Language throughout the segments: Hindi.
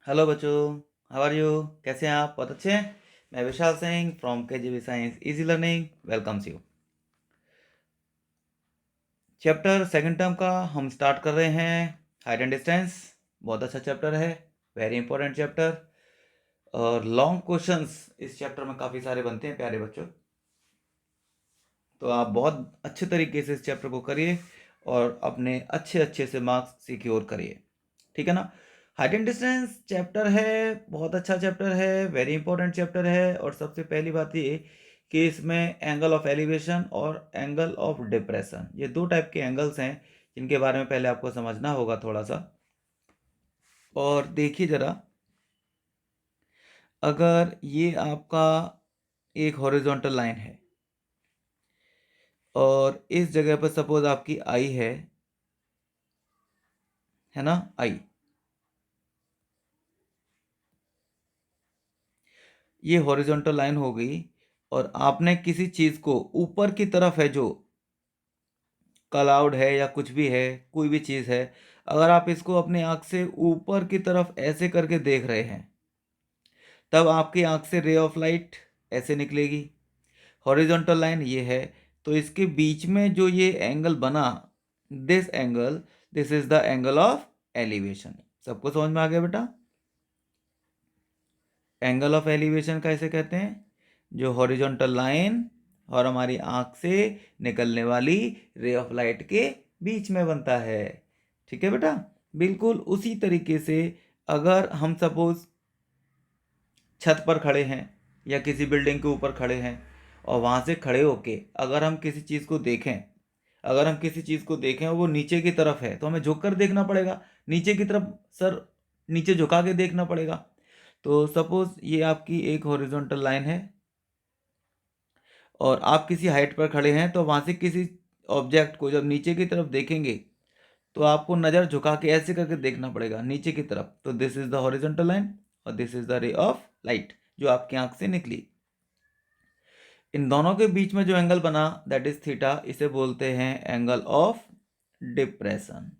हेलो बच्चों, हाउ आर यू? कैसे हैं आप? बहुत अच्छे हैं। मैं Vishal Singh from KGB science easy learning welcomes you. Chapter second term का हम स्टार्ट कर रहे हैं, हाइट एंड डिस्टेंस। बहुत अच्छा चैप्टर है, वेरी इंपॉर्टेंट चैप्टर। और लॉन्ग क्वेश्चंस इस चैप्टर में काफ़ी सारे बनते हैं प्यारे बच्चों। तो आप बहुत अच्छे तरीके से इस चैप्टर को करिए और अपने अच्छे अच्छे से मार्क्स सिक्योर करिए, ठीक है ना। हाइट एंड डिस्टेंस चैप्टर है, बहुत अच्छा चैप्टर है, वेरी इंपॉर्टेंट चैप्टर है। और सबसे पहली बात ये कि इसमें एंगल ऑफ एलिवेशन और एंगल ऑफ डिप्रेशन, ये दो टाइप के एंगल्स हैं जिनके बारे में पहले आपको समझना होगा थोड़ा सा। और देखिए ज़रा, अगर ये आपका एक हॉरिजॉन्टल लाइन है और इस जगह पर सपोज आपकी आई है ना, आई, ये हॉरिजॉन्टल लाइन हो गई। और आपने किसी चीज़ को ऊपर की तरफ है, जो क्लाउड है या कुछ भी है, कोई भी चीज़ है, अगर आप इसको अपनी आँख से ऊपर की तरफ ऐसे करके देख रहे हैं, तब आपकी आँख से रे ऑफ लाइट ऐसे निकलेगी। हॉरिजॉन्टल लाइन ये है, तो इसके बीच में जो ये एंगल बना, this angle, this is the angle of elevation. सबको समझ में आ गया बेटा? एंगल ऑफ एलिवेशन कैसे कहते हैं? जो हॉरिजॉन्टल लाइन और हमारी आंख से निकलने वाली रे ऑफ लाइट के बीच में बनता है, ठीक है बेटा। बिल्कुल उसी तरीके से अगर हम सपोज छत पर खड़े हैं या किसी बिल्डिंग के ऊपर खड़े हैं और वहाँ से खड़े होके अगर हम किसी चीज़ को देखें, अगर हम किसी चीज़ को देखें और वो नीचे की तरफ है, तो हमें झुक कर देखना पड़ेगा, नीचे की तरफ सर नीचे झुका के देखना पड़ेगा। तो सपोज ये आपकी एक हॉरिजॉन्टल लाइन है और आप किसी हाइट पर खड़े हैं, तो वहाँ से किसी ऑब्जेक्ट को जब नीचे की तरफ देखेंगे तो आपको नज़र झुका के ऐसे करके देखना पड़ेगा नीचे की तरफ। तो this is the horizontal line और this is the ray of light जो आपकी आंख से निकली। इन दोनों के बीच में जो एंगल बना, दैट इज थीटा, इसे बोलते हैं angle of depression.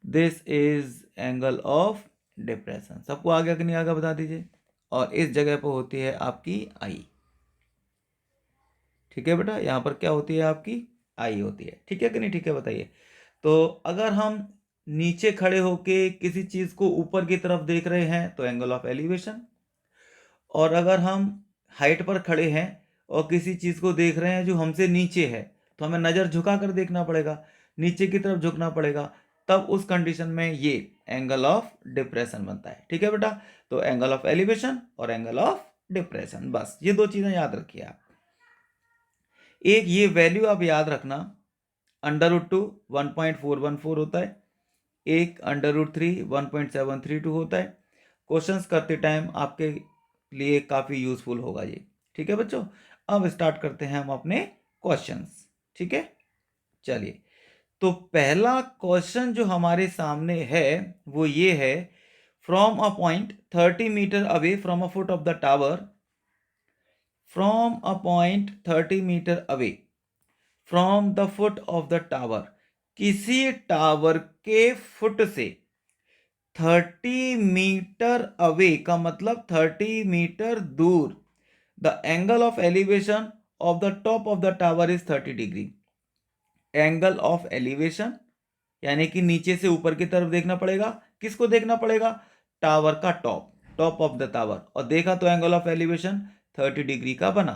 This is angle of depression. सबको आ गया कि नहीं आ गया बता दीजिए। और इस जगह पर होती है आपकी आई, ठीक है बेटा। यहाँ पर क्या होती है? आपकी आई होती है, ठीक है कि नहीं? ठीक है, बताइए। तो अगर हम नीचे खड़े होके किसी चीज़ को ऊपर की तरफ देख रहे हैं तो एंगल ऑफ एलिवेशन, और अगर हम हाइट पर खड़े हैं और किसी चीज़ को देख रहे हैं जो हमसे नीचे है, तो हमें नज़र झुका कर देखना पड़ेगा, नीचे की तरफ झुकना पड़ेगा, तब उस कंडीशन में ये एंगल ऑफ डिप्रेशन बनता है, ठीक है बेटा। तो एंगल ऑफ एलिवेशन और एंगल ऑफ डिप्रेशन, बस ये दो चीज़ें याद रखिए आप। एक ये वैल्यू आप याद रखना, √2 1.414 होता है, एक √3 1.732 होता है। क्वेश्चंस करते टाइम आपके लिए काफ़ी यूजफुल होगा ये, ठीक है बच्चों। अब स्टार्ट करते हैं हम अपने क्वेश्चंस, ठीक है। चलिए, तो पहला क्वेश्चन जो हमारे सामने है वो ये है, from a point 30 metre away from a foot of the tower, from a point 30 metre away from the foot of the tower, किसी टावर के फुट से 30 मीटर अवे का मतलब 30 मीटर दूर, the angle of elevation of the top of the tower is 30 degree. Angle of elevation यानी कि नीचे से ऊपर की तरफ देखना पड़ेगा। किसको देखना पड़ेगा? टावर का top, top of the tower, और देखा तो एंगल ऑफ एलिवेशन 30 डिग्री का बना।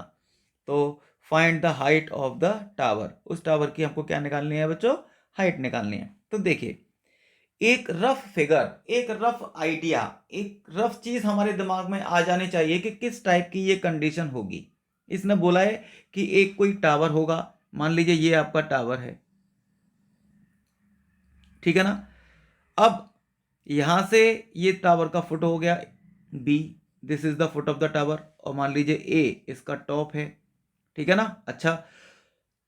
तो find the height of the tower, उस टावर की हमको क्या निकालनी है बच्चों? हाइट निकालनी है। तो देखिए, एक रफ फिगर, एक रफ आइडिया, एक रफ चीज हमारे दिमाग में आ जानी चाहिए कि किस टाइप की ये कंडीशन होगी। इसने बोला है कि एक कोई टावर होगा, मान लीजिए ये आपका टावर है, ठीक है ना। अब यहां से ये टावर का फुट हो गया B, this is the foot of the tower, और मान लीजिए ए इसका टॉप है, ठीक है ना। अच्छा,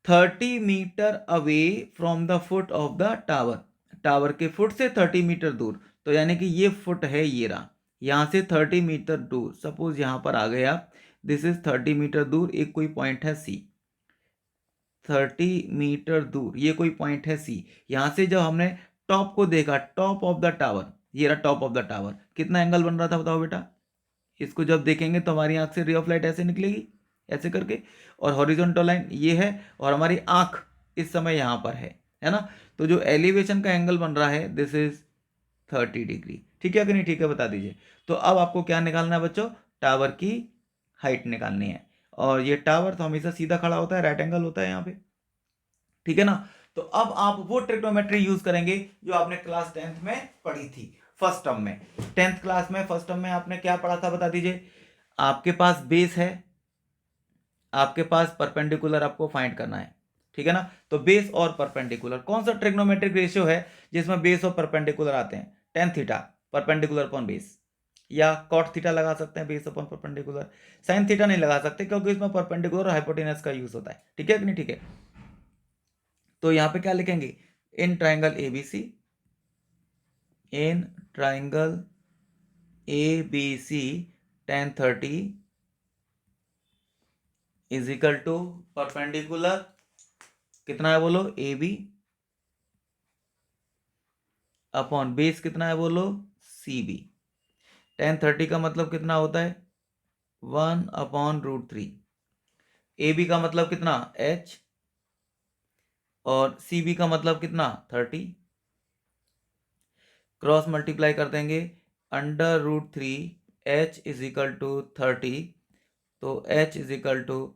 30 metre away from the foot of the tower, tower के फुट से 30 मीटर दूर, तो यानी कि ये फुट है, ये रहा, यहां से 30 मीटर दूर, सपोज यहां पर आ गए आप, दिस इज 30 मीटर दूर, एक कोई पॉइंट है सी, 30 मीटर दूर ये कोई पॉइंट है सी। यहां से जब हमने टॉप को देखा, टॉप ऑफ द टावर, ये रहा टॉप ऑफ द टावर, कितना एंगल बन रहा था बताओ बेटा। इसको जब देखेंगे तो हमारी आंख से रे ऑफ लाइट ऐसे निकलेगी, ऐसे करके, और हॉरिजॉन्टल लाइन ये है, और हमारी आंख इस समय यहाँ पर है ना। तो जो एलिवेशन का एंगल बन रहा है दिस इज 30 डिग्री। ठीक है कि नहीं, ठीक है, बता दीजिए। तो अब आपको क्या निकालना है बच्चों, टावर की हाइट निकालनी है। और ये टावर तो हमेशा सीधा खड़ा होता है, राइट एंगल होता है यहाँ पे, ठीक है ना। तो अब आप वो ट्रिग्नोमेट्री यूज करेंगे जो आपने क्लास 10th में पढ़ी थी, फर्स्ट टर्म में। 10th क्लास में फर्स्ट टर्म में आपने क्या पढ़ा था बता दीजिए। आपके पास बेस है, आपके पास परपेंडिकुलर आपको फाइंड करना है, ठीक है ना। तो बेस और परपेंडिकुलर, कौन सा ट्रिग्नोमेट्रिक रेशियो है जिसमें बेस और परपेंडिकुलर आते हैं, tan theta perpendicular upon base, या कॉट थीटा लगा सकते हैं base upon perpendicular. Sine theta नहीं लगा सकते क्योंकि इसमें परपेंडिकुलर और हाइपोटेनस का यूज होता है, ठीक है कि नहीं, ठीक है। तो यहां पे क्या लिखेंगे, in triangle ABC, in triangle ABC tan 30 is equal to perpendicular कितना है बोलो, ए बी अपॉन बेस कितना है बोलो, सी बी। tan 30 का मतलब कितना होता है, 1/√3। ए बी का मतलब कितना, h, और सी बी का मतलब कितना 30। क्रॉस मल्टीप्लाई कर देंगे, √3 h इज इक्वल टू 30, तो h is equal to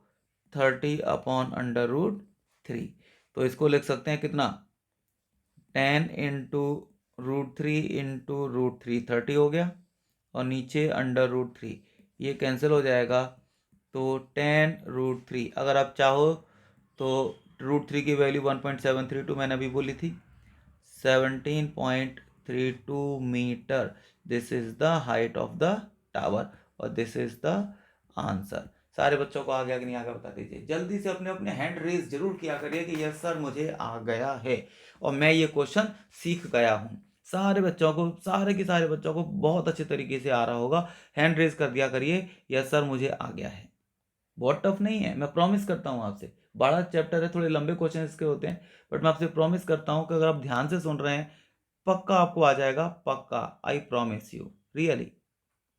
30 upon √3। तो इसको लिख सकते हैं कितना, 10 इंटू √3 इंटू √3 30 हो गया, और नीचे √3 ये कैंसिल हो जाएगा, तो 10√3। अगर आप चाहो तो √3 की वैल्यू 1.732 मैंने अभी बोली थी, 17.32 metre. This is the height of the tower, और दिस इज द आंसर। सारे बच्चों को आ गया कि नहीं आ गया बता दीजिए। जल्दी से अपने अपने हैंड रेज जरूर किया करिए कि यस सर मुझे आ गया है और मैं ये क्वेश्चन सीख गया हूँ। सारे बच्चों को, सारे के सारे बच्चों को बहुत अच्छे तरीके से आ रहा होगा। हैंड रेज कर दिया करिए, यस सर मुझे आ गया है। बहुत टफ नहीं है, मैं प्रॉमिस करता हूँ आपसे। बड़ा चैप्टर है, थोड़े लंबे क्वेश्चन इसके होते हैं, बट मैं आपसे प्रॉमिस करता हूँ कि अगर आप ध्यान से सुन रहे हैं पक्का आपको आ जाएगा, पक्का, आई प्रॉमिस यू, रियली।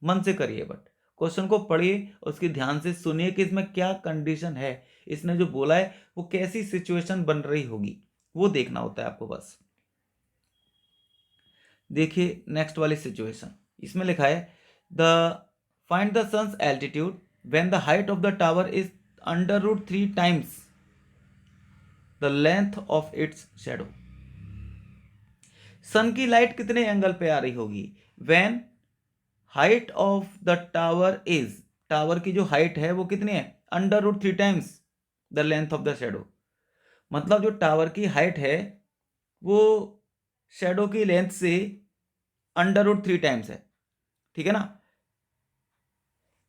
मन से करिए, बट क्वेश्चन को पढ़िए, उसकी ध्यान से सुनिए कि इसमें क्या कंडीशन है, इसने जो बोला है वो कैसी सिचुएशन बन रही होगी, वो देखना होता है आपको बस। देखिए नेक्स्ट वाली सिचुएशन, इसमें लिखा है the find the sun's altitude when the height of the tower is √3 times the length of its shadow. Sun की लाइट कितने एंगल पे आ रही होगी, when height of the tower is, tower की जो हाइट है वो कितनी है, √3 times the length of the shadow. मतलब जो टावर की हाइट है वो शैडो की लेंथ से √3 टाइम्स है, ठीक है ना।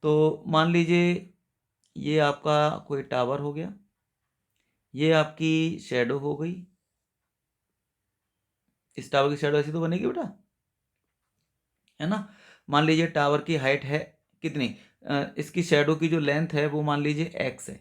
तो मान लीजिए ये आपका कोई टावर हो गया, ये आपकी शैडो हो गई। इस टावर की शैडो ऐसी तो बनेगी बेटा, है ना। मान लीजिए टावर की हाइट है कितनी, इसकी शैडो की जो लेंथ है वो मान लीजिए x है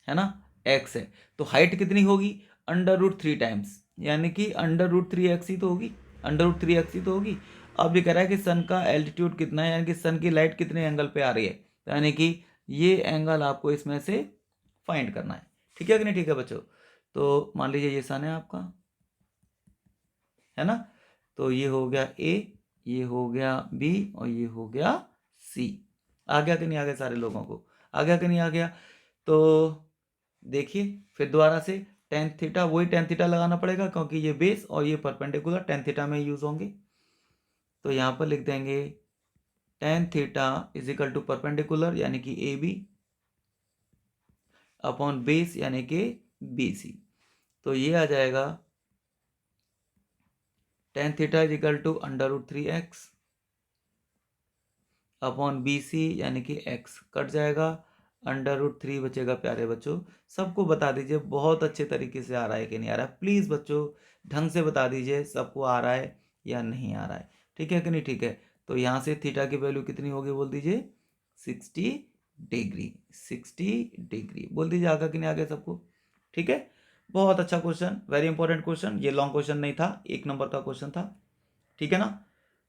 ना, x है। तो हाइट कितनी होगी, √3 टाइम्स, यानी कि √3x ही तो होगी, √3x ही तो होगी। अब ये कह रहा है कि सन का एल्टीट्यूड कितना है, यानी कि सन की लाइट कितने एंगल पे आ रही है, यानी कि ये एंगल आपको इसमें से फाइंड करना है, ठीक है कि नहीं, ठीक है बच्चों। तो मान लीजिए ये सन है आपका, है ना। तो ये हो गया A, ये हो गया B, और ये हो गया C। आ गया कि नहीं आ गया, सारे लोगों को आ गया कि नहीं आ गया। तो देखिए फिर दोबारा से tan थीटा, वही tan थीटा लगाना पड़ेगा क्योंकि ये बेस और ये परपेंडिकुलर tan थीटा में यूज होंगे। तो यहाँ पर लिख देंगे tan theta is equal to perpendicular यानी कि AB अपॉन बेस यानी कि BC। तो ये आ जाएगा tan theta is equal to √3x upon BC यानी कि x, कट जाएगा, √3 बचेगा। प्यारे बच्चों सबको बता दीजिए बहुत अच्छे तरीके से आ रहा है कि नहीं आ रहा है, प्लीज़ बच्चों ढंग से बता दीजिए सबको आ रहा है या नहीं आ रहा है, ठीक है कि नहीं, ठीक है। तो यहाँ से थीटा की वैल्यू कितनी होगी बोल दीजिए, 60 डिग्री, 60 डिग्री बोल दीजिए। आगा कि नहीं आ गया सबको, ठीक है। बहुत अच्छा क्वेश्चन, वेरी इंपॉर्टेंट क्वेश्चन, ये लॉन्ग क्वेश्चन नहीं था, 1 नंबर का क्वेश्चन था। ठीक है ना।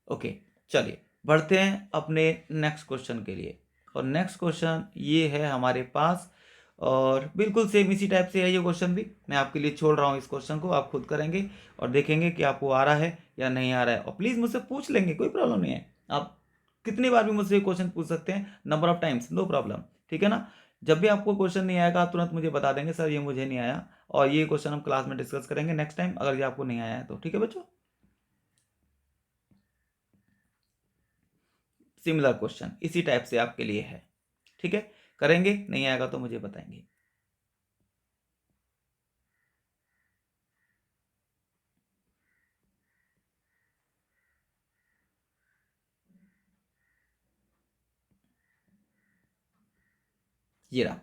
ओके, चलिए बढ़ते हैं अपने नेक्स्ट क्वेश्चन के लिए। और नेक्स्ट क्वेश्चन ये है हमारे पास, और बिल्कुल सेम इसी टाइप से है ये क्वेश्चन भी। मैं आपके लिए छोड़ रहा हूँ इस क्वेश्चन को, आप खुद करेंगे और देखेंगे कि आपको आ रहा है या नहीं आ रहा है। और प्लीज़ मुझसे पूछ लेंगे, कोई प्रॉब्लम नहीं है। आप कितनी बार भी मुझसे क्वेश्चन पूछ सकते हैं, number of times, no problem. ठीक है ना। जब भी आपको क्वेश्चन नहीं आएगा आप तुरंत मुझे बता देंगे, सर ये मुझे नहीं आया, और ये क्वेश्चन हम क्लास में डिस्कस करेंगे नेक्स्ट टाइम, अगर ये आपको नहीं आया है तो। ठीक है बच्चों। सिमिलर क्वेश्चन इसी टाइप से आपके लिए है। ठीक है, करेंगे, नहीं आएगा तो मुझे बताएंगे। ये रहा,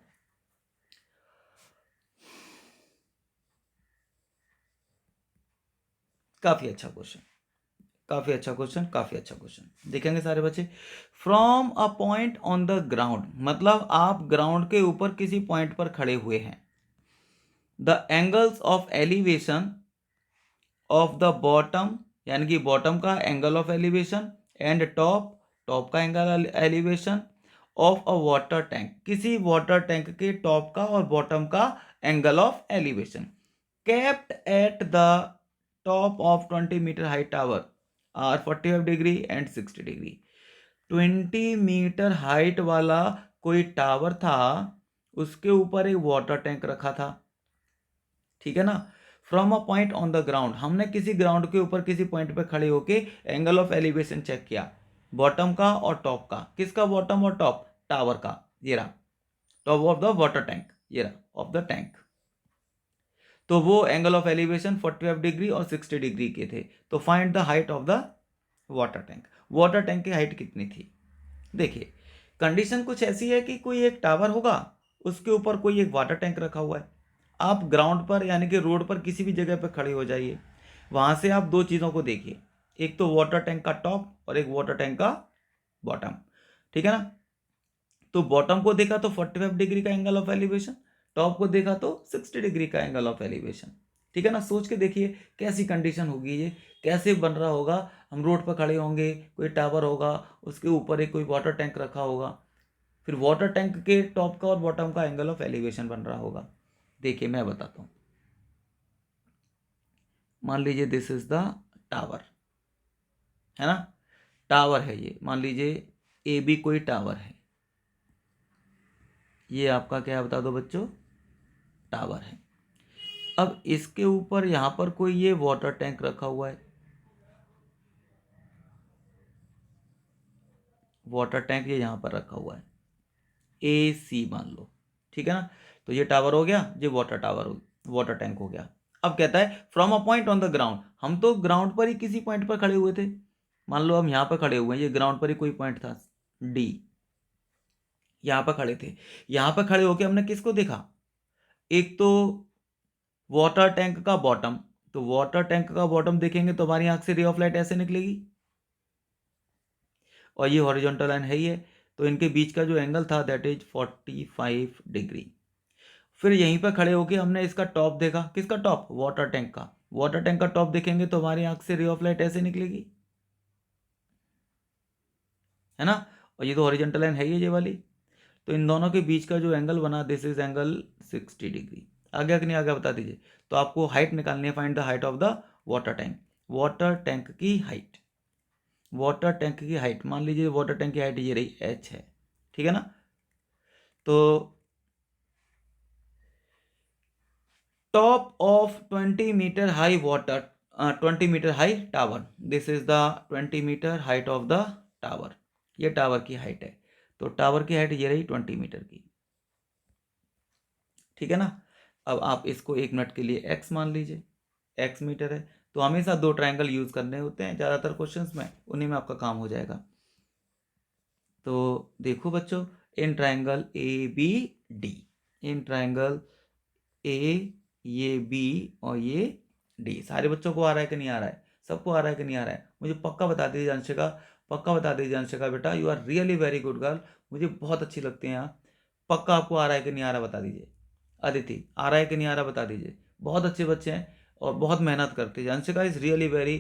काफी अच्छा क्वेश्चन, काफी अच्छा क्वेश्चन, काफी अच्छा क्वेश्चन। देखेंगे सारे बच्चे। From a point on the ground, मतलब आप ग्राउंड के ऊपर किसी पॉइंट पर खड़े हुए हैं। The angles of elevation of the bottom, यानी कि बॉटम का angle of elevation, and top, top का angle elevation of a water tank, किसी वाटर टैंक के टॉप का और बॉटम का angle of elevation, kept at the top of 20 metre high tower are 45 degree and 60 degree. 20 metre height वाला कोई टावर था, उसके ऊपर एक वाटर टैंक रखा था। ठीक है ना। From a point on the ground, हमने किसी ग्राउंड के ऊपर किसी पॉइंट पे खड़े होके एंगल ऑफ एलिवेशन चेक किया, बॉटम का और टॉप का। किसका बॉटम और टॉप? टावर का। ये रहा top of the water tank, ये रहा ऑफ द टैंक। तो वो एंगल ऑफ एलिवेशन 45 डिग्री और 60 डिग्री के थे। तो find the height of the water tank. Water tank की हाइट कितनी थी? देखिए, कंडीशन कुछ ऐसी है कि कोई एक टावर होगा, उसके ऊपर कोई एक वाटर टैंक रखा हुआ है। आप ग्राउंड पर यानी कि रोड पर किसी भी जगह पर खड़े हो जाइए, वहां से आप दो चीज़ों को देखिए, एक तो वाटर टैंक का टॉप और एक वाटर टैंक का बॉटम। ठीक है ना। तो बॉटम को देखा तो 45 डिग्री का एंगल ऑफ एलिवेशन, टॉप को देखा तो 60 डिग्री का एंगल ऑफ एलिवेशन। ठीक है ना। सोच के देखिए कैसी कंडीशन होगी ये, कैसे बन रहा होगा। हम रोड पर खड़े होंगे, कोई टावर होगा, उसके ऊपर एक कोई वाटर टैंक रखा होगा, फिर वाटर टैंक के टॉप का और बॉटम का एंगल ऑफ एलिवेशन बन रहा होगा। देखिए मैं बताता हूँ। मान लीजिए दिस इज द टावर, है ना। टावर है ये, मान लीजिए ए बी कोई टावर है। ये आपका क्या है बता दो बच्चों? टावर है। अब इसके ऊपर यहाँ पर कोई ये वाटर टैंक रखा हुआ है, वाटर टैंक ये यहाँ पर रखा हुआ है, ए सी मान लो। ठीक है ना। तो ये टावर हो गया, ये वाटर टावर हो, वाटर टैंक हो गया। अब कहता है from a point on the ground, हम तो ग्राउंड पर ही किसी पॉइंट पर खड़े हुए थे। मान लो हम यहाँ पर खड़े हुए हैं, ये ग्राउंड पर ही कोई पॉइंट था डी, यहाँ पर खड़े थे। यहाँ पर खड़े होके हमने किसको देखा? एक तो वाटर टैंक का बॉटम, तो वाटर टैंक का बॉटम देखेंगे तो हमारी आंख से रे ऑफ लाइट ऐसे निकलेगी, और ये हॉरिजॉन्टल लाइन है ही है। तो इनके बीच का जो एंगल था दैट इज 45 डिग्री। फिर यहीं पर खड़े होके हमने इसका टॉप देखा, किसका टॉप? वाटर टैंक का। वाटर टैंक का टॉप देखेंगे तो हमारी आंख से रे ऑफ लाइट ऐसे निकलेगी, है ना। और ये तो हॉरिजॉन्टल लाइन है ही ये वाली। तो इन दोनों के बीच का जो एंगल बना, दिस इज एंगल 60 डिग्री। आगे कि नहीं आगे बता दीजिए। तो आपको हाइट निकालनी है, find the height of the water tank. Water tank की हाइट, वाटर टैंक की हाइट मान लीजिए वाटर टैंक की हाइट ये रही h है। ठीक है ना। तो top of 20 metre high water, 20 metre high tower, this is the 20 metre height of the tower. ये टावर की हाइट है। तो टावर की हाइट ये रही 20 मीटर की। ठीक है ना। अब आप इसको 1 मिनट के लिए x मान लीजिए, x मीटर है। तो हमेशा दो ट्रायंगल यूज करने होते हैं ज़्यादातर क्वेश्चंस में, उन्हीं में आपका काम हो जाएगा। तो देखो बच्चों, in triangle A B D, in triangle A, ये बी और ये डी, सारे बच्चों को आ रहा है कि नहीं आ रहा है? सबको आ रहा है कि नहीं आ रहा है? मुझे पक्का बता दीजिए अंशिका, पक्का बता दीजिए अंशिका बेटा, you are really very good girl, मुझे बहुत अच्छी लगती हैं आप। पक्का आपको आ रहा है कि नहीं आ रहा बता दीजिए। अदिति, आ रहा है कि नहीं आ रहा बता दीजिए। बहुत अच्छे बच्चे हैं और बहुत मेहनत करते हैं। Anshika is really very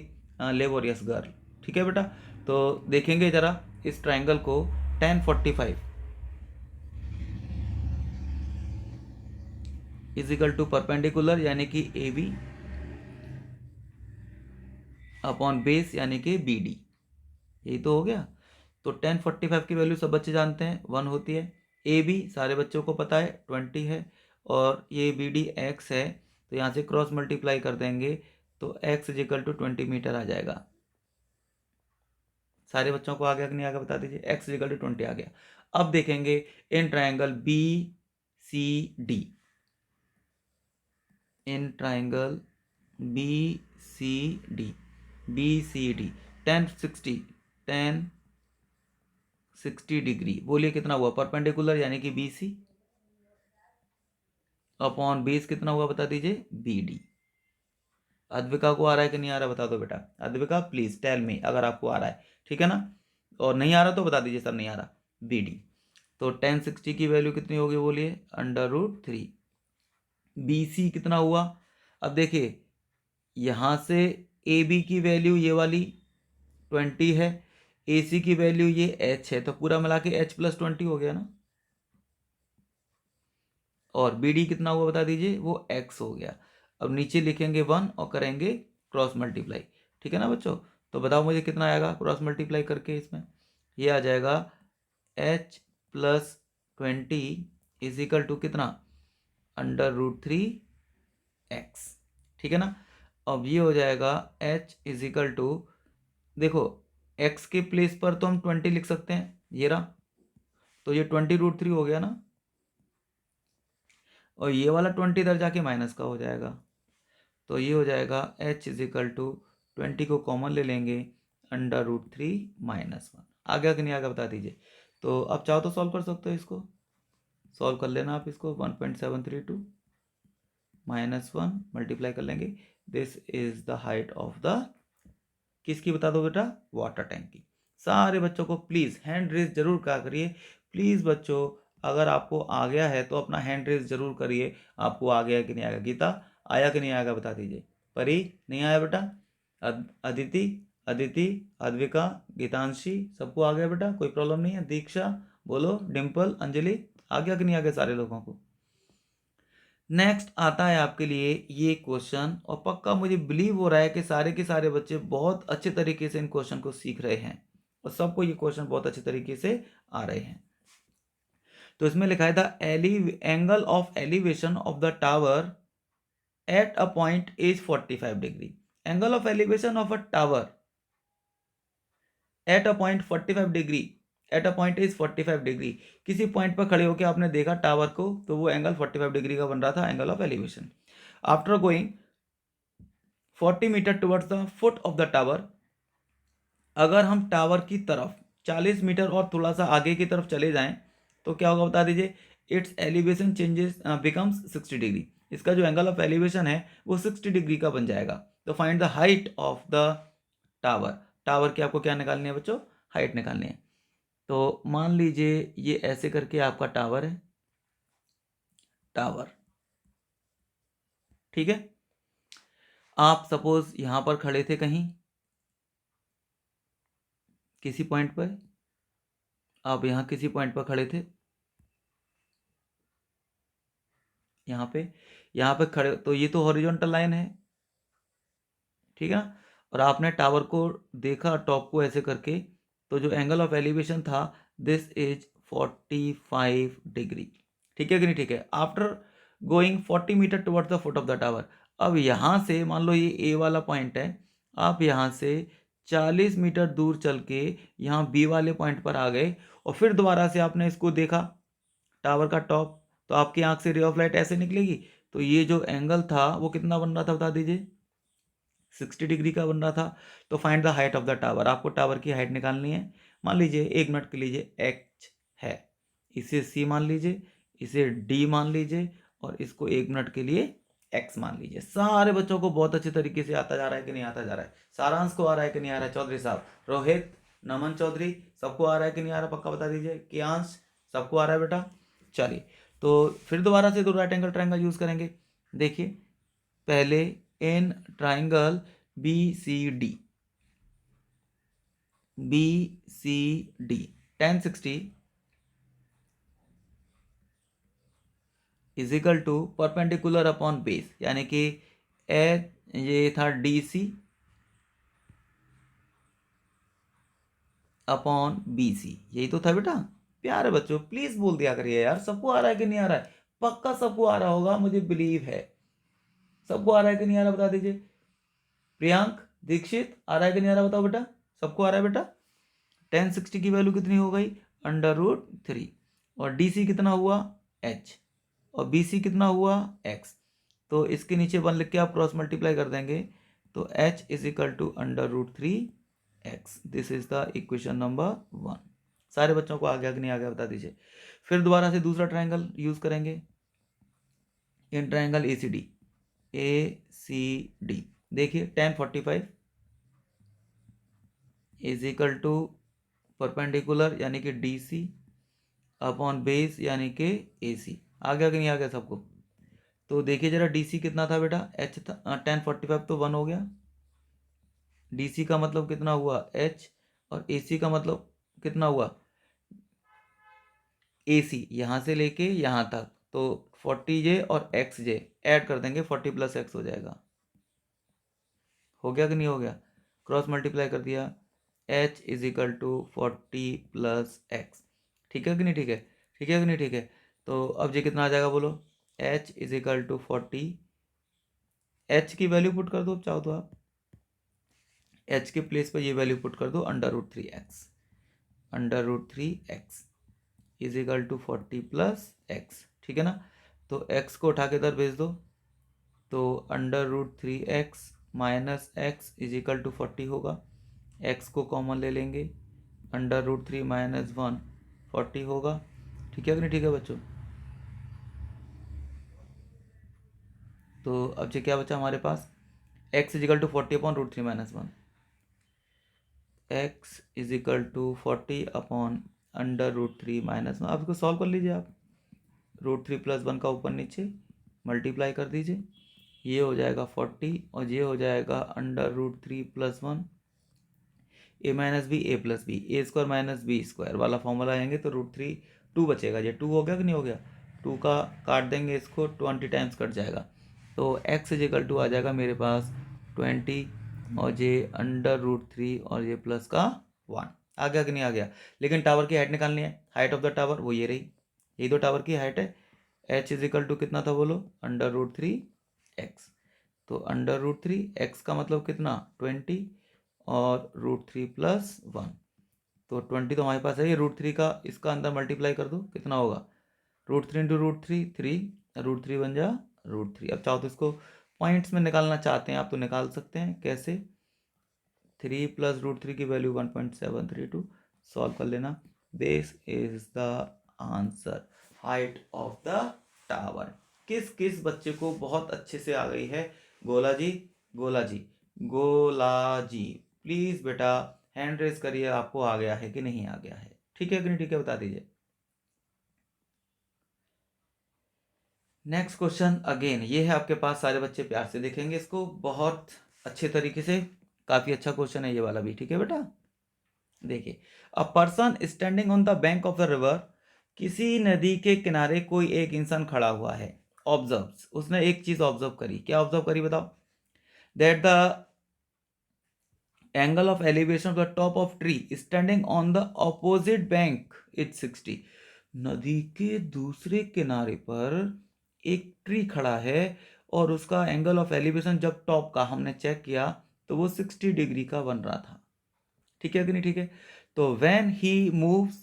laborious girl. ठीक है बेटा, तो देखेंगे जरा इस ट्राइंगल को। 1045 इज इक्वल टू परपेंडिकुलर यानी कि ए बी अपॉन बेस यानी कि बी डी, यही तो हो गया। तो 1045 की वैल्यू सब बच्चे जानते हैं 1 होती है। ए बी सारे बच्चों को पता है 20 है, और ये बी डी एक्स है, तो यहाँ से क्रॉस मल्टीप्लाई कर देंगे तो x is equal to 20 metre आ जाएगा। सारे बच्चों को आ गया कि नहीं आ गया बता दीजिए। एक्स इज इक्वल टू 20 आ गया। अब देखेंगे in triangle B C D, in triangle B C D, B C D 1060 degree, बोलिए कितना हुआ परपेंडिकुलर यानी कि बी सी अपॉन बेस कितना हुआ बता दीजिए बी डी। अद्विका को आ रहा है कि नहीं आ रहा बता दो बेटा। अद्विका प्लीज टेल मी अगर आपको आ रहा है, ठीक है ना, और नहीं आ रहा तो बता दीजिए सर नहीं आ रहा। बी डी तो 1060 की वैल्यू कितनी होगी बोलिए √3। बी सी कितना हुआ, अब देखिए यहाँ से ए बी की वैल्यू ये वाली 20 है, ए सी की वैल्यू ये एच है, तो पूरा मिला के एच प्लस 20 हो गया ना, और बी डी कितना हुआ बता दीजिए वो एक्स हो गया। अब नीचे लिखेंगे 1 और करेंगे क्रॉस मल्टीप्लाई, ठीक है ना बच्चों। तो बताओ मुझे कितना आएगा क्रॉस मल्टीप्लाई करके, इसमें ये आ जाएगा h plus 20 is equal to कितना √3x, ठीक है ना। अब ये हो जाएगा h इज इक्वल टू, देखो x के प्लेस पर तो हम 20 लिख सकते हैं, ये रहा, तो ये 20 √3 हो गया ना, और ये वाला 20 इधर जाके माइनस का हो जाएगा, तो ये हो जाएगा h इज इक्वल टू 20 को कॉमन ले लेंगे √3 -1। आ गया कि नहीं आ गया बता दीजिए। तो अब चाहो तो सॉल्व कर सकते हो, इसको सॉल्व कर लेना आप इसको। 1.732 -1 मल्टीप्लाई कर लेंगे, this is the height of the, किसकी बता दो बेटा, वाटर टैंक की। सारे बच्चों को प्लीज़ हैंड रेज जरूर क्या करिए, प्लीज़ बच्चों अगर आपको आ गया है तो अपना हैंड रेज जरूर करिए। आपको आ गया कि नहीं आएगा, गीता आया कि नहीं आएगा बता दीजिए। परी नहीं आया बेटा, अदिति अदिति अद्विका गीतांशी सबको आ गया बेटा, कोई प्रॉब्लम नहीं है। दीक्षा बोलो, डिम्पल अंजलि आ गया कि नहीं आ गया सारे लोगों को। नेक्स्ट आता है आपके लिए ये क्वेश्चन, और पक्का मुझे बिलीव हो रहा है कि सारे के सारे बच्चे बहुत अच्छे तरीके से इन क्वेश्चन को सीख रहे हैं, और सबको ये क्वेश्चन बहुत अच्छे तरीके से आ रहे हैं। तो इसमें लिखा है the angle of elevation of the tower at a point is 45 degree. Angle of elevation of a tower at a point 45 degree, at a point is 45 degree. किसी पॉइंट पर खड़े होकर आपने देखा टावर को, तो वो एंगल 45 डिग्री का बन रहा था, angle of elevation. After going 40 metre towards the foot of the tower, अगर हम टावर की तरफ 40 मीटर और थोड़ा सा आगे की तरफ चले जाएं तो क्या होगा बता दीजिए, it's elevation changes becomes 60 degree. इसका जो एंगल ऑफ एलिवेशन है वो 60 डिग्री का बन जाएगा। तो find the height of the tower, tower की आपको क्या निकालनी है बच्चों, हाइट निकालनी है। तो मान लीजिए ये ऐसे करके आपका टावर है, टावर, ठीक है। आप सपोज यहां पर खड़े थे कहीं किसी पॉइंट पर, आप यहां किसी पॉइंट पर खड़े थे, यहाँ पे खड़े, तो ये तो हॉरिजॉन्टल लाइन है, ठीक है ना। और आपने टावर को देखा टॉप को ऐसे करके, तो जो एंगल ऑफ एलिवेशन था दिस इज 45 डिग्री, ठीक है कि नहीं, ठीक है। After going 40 metre towards the foot of the tower, अब यहाँ से मान लो ये ए वाला पॉइंट है, आप यहाँ से 40 मीटर दूर चल के यहाँ बी वाले पॉइंट पर आ गए, और फिर दोबारा से आपने इसको देखा टावर का टॉप, तो आपकी आंख से रे ऑफ लाइट ऐसे निकलेगी, तो ये जो एंगल था वो कितना बन रहा था बता दीजिए, 60 डिग्री का बन रहा था। तो find the height of the tower, आपको टावर की हाइट निकालनी है। मान लीजिए 1 मिनट के लीजिए एच है, इसे सी मान लीजिए, इसे डी मान लीजिए, और इसको 1 मिनट के लिए एक्स मान लीजिए। सारे बच्चों को बहुत अच्छे तरीके से आता जा रहा है कि नहीं आता जा रहा है, सारांश को आ रहा है कि नहीं आ रहा है, चौधरी साहब, रोहित, नमन चौधरी सबको आ रहा है कि नहीं आ रहा, पक्का बता दीजिए। कियांश सबको आ रहा है बेटा, चलिए। तो फिर दोबारा से दो राइट एंगल ट्रायंगल यूज करेंगे। देखिए पहले in triangle B C D, BCD, tan 60 is equal to perpendicular upon base, यानी कि ये था DC अपॉन BC, यही तो था बेटा। प्यारे बच्चों प्लीज बोल दिया करिए यार, सबको आ रहा है कि नहीं आ रहा है? पक्का सबको आ रहा होगा, मुझे बिलीव है। सबको आ रहा है कि नहीं आ रहा बता दीजिए। प्रियांक दीक्षित आ रहा है कि नहीं आ रहा बताओ बेटा। सबको आ रहा है बेटा। tan 60 की वैल्यू कितनी हो गई? √3, और DC कितना हुआ? H, और BC कितना हुआ? X। तो इसके नीचे 1 लिख के आप क्रॉस मल्टीप्लाई कर देंगे, तो H is equal to √3x। This is the equation number 1। सारे बच्चों को आ गया कि नहीं आ गया बता दीजिए। फिर दोबारा से दूसरा ट्रायंगल यूज करेंगे, इन ट्रायंगल ACD। देखिए tan 45 is equal to perpendicular यानी कि DC अपॉन बेस यानी कि AC। आ गया कि नहीं आ गया सबको? तो देखिए जरा DC कितना था बेटा? H था। tan 45 तो 1 हो गया। DC का मतलब कितना हुआ? H, और AC का मतलब कितना हुआ? AC यहाँ से लेके यहाँ तक, तो 40J और XJ ऐड कर देंगे, 40 + X हो जाएगा। हो गया कि नहीं हो गया? क्रॉस मल्टीप्लाई कर दिया, H is equal to 40 + X। ठीक है कि नहीं ठीक है? ठीक है कि नहीं ठीक है? तो अब ये कितना आ जाएगा बोलो? H is equal to 40, H की वैल्यू पुट कर दो चाहो तो आप, H के प्लेस पर ये वैल्यू पुट कर दो, √3x, √3x is equal to 40 + x। ठीक है ना? तो x को उठा के इधर भेज दो, तो √3x minus x is equal to 40 होगा। x को कॉमन ले लेंगे, √3 - 1 40 होगा। ठीक है कि नहीं ठीक है बच्चों? तो अब ये क्या बचा हमारे पास? x is equal to 40 upon √3 - 1, x is equal to 40 upon √3 - 1। अब इसको सॉल्व कर लीजिए आप, √3 + 1 का ऊपर नीचे मल्टीप्लाई कर दीजिए, ये हो जाएगा 40 और ये हो जाएगा √3 + 1, a - b a + b, a² - b² वाला फॉर्मूला आएंगे तो √3 2 बचेगा। ये 2 हो गया कि नहीं हो गया? 2 का काट देंगे इसको, 20 टाइम्स कट जाएगा, तो x इज इक्वल टू आ जाएगा मेरे पास 20, और ये √3 और ये प्लस का 1। आ गया कि नहीं आ गया? लेकिन टावर की हाइट निकालनी है, हाइट ऑफ द टावर वो ये रही, यही तो टावर की हाइट है। h इज इक्वल टू कितना था बोलो? √3x। तो √3x का मतलब कितना? 20, और √3 + 1, तो 20 तो हमारे पास है, ये √3 का इसका अंदर मल्टीप्लाई कर दो, कितना होगा? √3 × √3 3, √3 बन जा √3। अब चाहो तो इसको पॉइंट्स में निकालना चाहते हैं आप तो निकाल सकते हैं। कैसे? 3 + √3 की वैल्यू 1.732, सॉल्व कर लेना। This is the answer, height of the tower. किस किस बच्चे को बहुत अच्छे से आ गई है? गोला जी, गोला जी, गोला जी, प्लीज बेटा हैंड रेस करिए, आपको आ गया है कि नहीं आ गया है? ठीक है कि नहीं ठीक है बता दीजिए। नेक्स्ट क्वेश्चन अगेन ये है आपके पास, सारे बच्चे प्यार से देखेंगे इसको बहुत अच्छे तरीके से, काफी अच्छा क्वेश्चन है ये वाला भी। ठीक है बेटा, देखिए, a person standing on the bank of the river, किसी नदी के किनारे कोई एक इंसान खड़ा हुआ है। ऑब्जर्व्स, उसने एक चीज ऑब्जर्व करी। क्या ऑब्जर्व करी बताओ? That the angle of elevation of the top of tree standing on the opposite bank is 60। नदी के दूसरे किनारे पर एक ट्री खड़ा है और उसका एंगल ऑफ एलिवेशन जब टॉप का हमने चेक किया तो वो 60 डिग्री का बन रहा था। ठीक है कि नहीं ठीक है? तो when he moves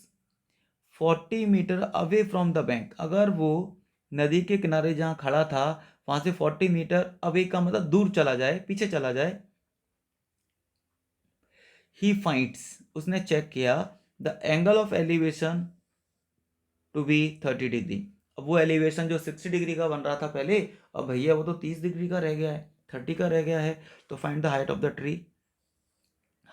40 metre away from the bank, अगर वो नदी के किनारे जहां खड़ा था वहां से 40 मीटर अवे का मतलब दूर चला जाए, पीछे चला जाए, ही फाइंड्स, उसने चेक किया, the angle of elevation to be 30 degree. अब वो एलिवेशन जो 60 डिग्री का बन रहा था पहले, अब भैया वो तो 30 डिग्री का रह गया है, 30 का रह गया है। तो find the height of the tree,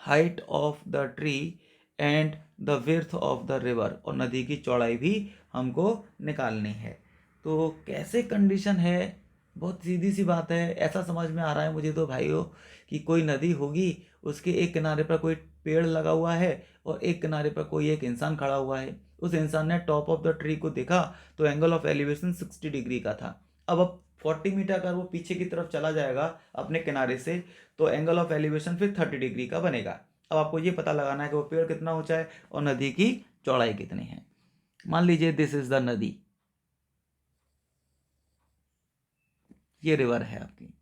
height of the tree and the width of the river, और नदी की चौड़ाई भी हमको निकालनी है। तो कैसे कंडीशन है? बहुत सीधी सी बात है, ऐसा समझ में आ रहा है मुझे तो भाइयों कि कोई नदी होगी, उसके एक किनारे पर कोई पेड़ लगा हुआ है और एक किनारे पर कोई एक इंसान खड़ा हुआ है। उस इंसान ने टॉप ऑफ द ट्री को देखा तो एंगल ऑफ एलिवेशन 60 डिग्री का था। अब 40 मीटर अगर वो पीछे की तरफ चला जाएगा अपने किनारे से तो एंगल ऑफ एलिवेशन फिर 30 डिग्री का बनेगा। अब आपको ये पता लगाना है कि वो पेड़ कितना ऊंचा है और नदी की चौड़ाई कितनी है। मान लीजिए दिस इज द नदी, ये रिवर है आपकी।